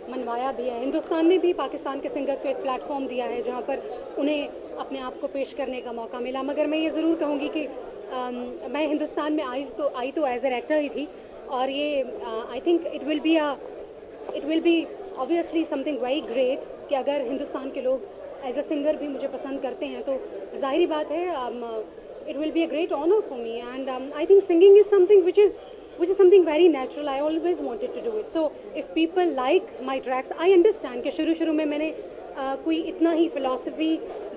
मनवाया भी है। हिंदुस्तान ने भी पाकिस्तान के सिंगर्स को एक प्लेटफॉर्म दिया है जहाँ पर उन्हें अपने आप को पेश करने का मौका मिला। मगर मैं ये ज़रूर कहूँगी कि मैं हिंदुस्तान में आई तो एज एन एक्टर ही थी, और ये I think it will be obviously something very great कि अगर हिंदुस्तान के लोग एज अ सिंगर भी मुझे पसंद करते हैं तो ज़ाहिर बात है it will be a great honor for me, and I think singing is something which is something very natural. I always wanted to do it. So if people like my tracks, I understand कि शुरू में मैंने कोई इतना ही philosophy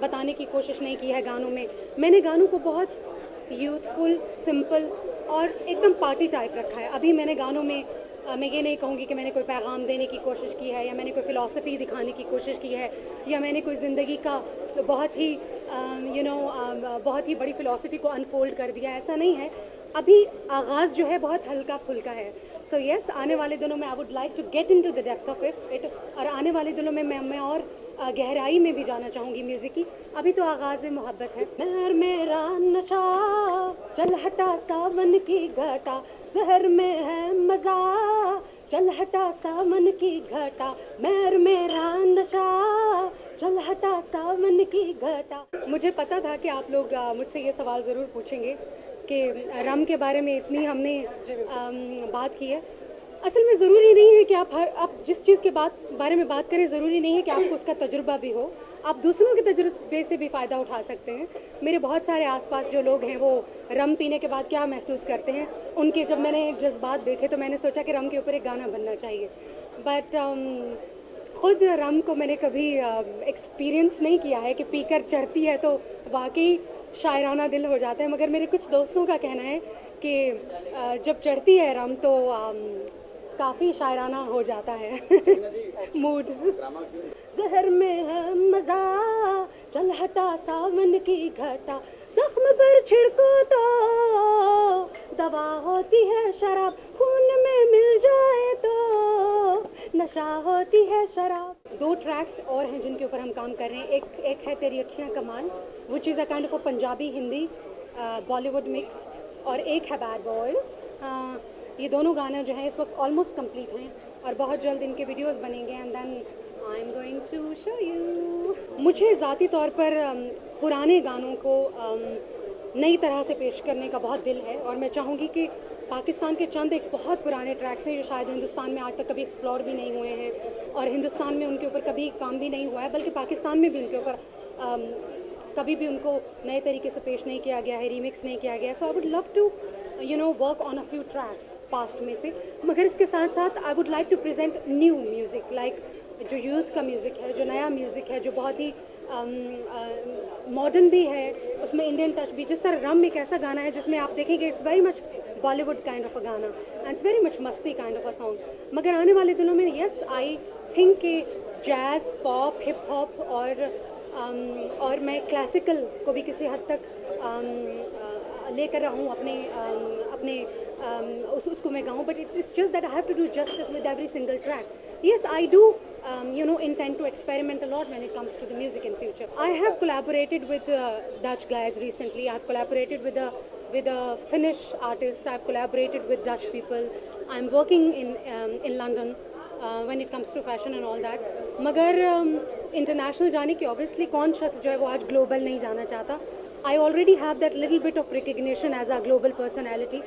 बताने की कोशिश नहीं की है गानों में। मैंने गानों को बहुत यूथफुल, सिंपल और एकदम पार्टी टाइप रखा है। अभी मैंने गानों में मैं ये नहीं कहूँगी कि मैंने कोई पैगाम देने की कोशिश की है, या मैंने कोई फ़िलासफ़ी दिखाने की कोशिश की है, या मैंने कोई ज़िंदगी का बहुत ही बहुत ही बड़ी फ़िलासफ़ी को अनफोल्ड कर दिया। ऐसा नहीं है। अभी आगाज़ जो है बहुत हल्का फुल्का है। सो येस, आने वाले दिनों में I would like to get into the depth of it, और आने वाले दिनों में मैं और गहराई में भी जाना चाहूँगी म्यूज़िक की। अभी तो आगाज़ मोहब्बत है। मैं मेरा नशा चल हटा सावन की घटा, शहर में है मज़ा चल हटा सावन की घटा, मैं मेरा नशा चल हटा सावन की घटा। मुझे पता था कि आप लोग मुझसे ये सवाल ज़रूर पूछेंगे कि रम के बारे में इतनी हमने बात की है। असल में ज़रूरी नहीं है कि आप जिस चीज़ के बारे में बात करें, ज़रूरी नहीं है कि आपको उसका तजुर्बा भी हो। आप दूसरों के तजुर्बे से भी फ़ायदा उठा सकते हैं। मेरे बहुत सारे आसपास जो लोग हैं वो रम पीने के बाद क्या महसूस करते हैं, उनके जब मैंने जज्बात देखे तो मैंने सोचा कि रम के ऊपर एक गाना बनना चाहिए। बट ख़ुद रम को मैंने कभी एक्सपीरियंस नहीं किया है कि पीकर चढ़ती है तो वाकई शायराना दिल हो जाता है। मगर मेरे कुछ दोस्तों का कहना है कि जब चढ़ती है रम तो काफ़ी शायराना हो जाता है मूड। शहर में है मज़ा चल हटा सावन की घटा, जख्म पर छिड़को तो दवा होती है शराब, खून में मिल जाए तो नशा होती है शराब। 2 ट्रैक्स और हैं जिनके ऊपर हम काम कर रहे हैं। एक है तेरी अखियाँ कमाल, which is a kind of a Punjabi Hindi Bollywood mix, और एक है बैड बॉयज़। ये दोनों गाने जो हैं इस वक्त ऑलमोस्ट कंप्लीट हैं और बहुत जल्द इनके वीडियोस बनेंगे, and then I am going to show you. मुझे ज़ाती तौर पर पुराने गानों को नई तरह से पेश करने का बहुत दिल है, और मैं चाहूँगी कि पाकिस्तान के चंद एक बहुत पुराने ट्रैक्स हैं जो शायद हिंदुस्तान में आज तक कभी एक्सप्लोर भी नहीं हुए हैं, और हिंदुस्तान में उनके ऊपर कभी काम भी नहीं हुआ है, बल्कि पाकिस्तान में भी उनके ऊपर कभी भी उनको नए तरीके से पेश नहीं किया गया है, रीमिक्स नहीं किया गया है। So I would love to work on a few tracks past में से। मगर इसके साथ साथ I would like to present new music, like जो यूथ का म्यूज़िक है, जो नया म्यूज़िक है, जो बहुत ही मॉडर्न भी है, उसमें इंडियन टच भी। जिस तरह रम एक ऐसा गाना है जिसमें आप देखेंगे it's very much Bollywood kind of a गाना, एंड इट्स वेरी मच मस्ती काइंड ऑफ अ सॉन्ग। मगर आने वाले दिनों में येस आई थिंक कि जैज़, पॉप, हिप हॉप और मैं क्लासिकल को भी किसी हद तक लेकर रहूँ अपने उसको मैं गाऊँ, but it's just that I have to do justice with every single track. Yes, I do intend to experiment a lot when it comes to the music in future. I have collaborated with Dutch guys recently. I've collaborated with a Finnish artist. I've collaborated with Dutch people. I'm working in London when it comes to fashion and all that. मगर international जाने की obviously कौन शख्स जो है वो आज global नहीं जाना चाहता। I already have that little bit of recognition as a global personality.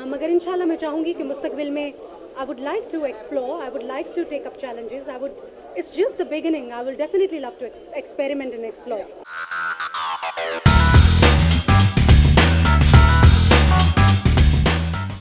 मगर इंशाल्लाह मैं चाहूँगी कि मुस्तकबिल में I would like to explore, I would like to take up challenges, it's just the beginning. I will definitely love to experiment and explore.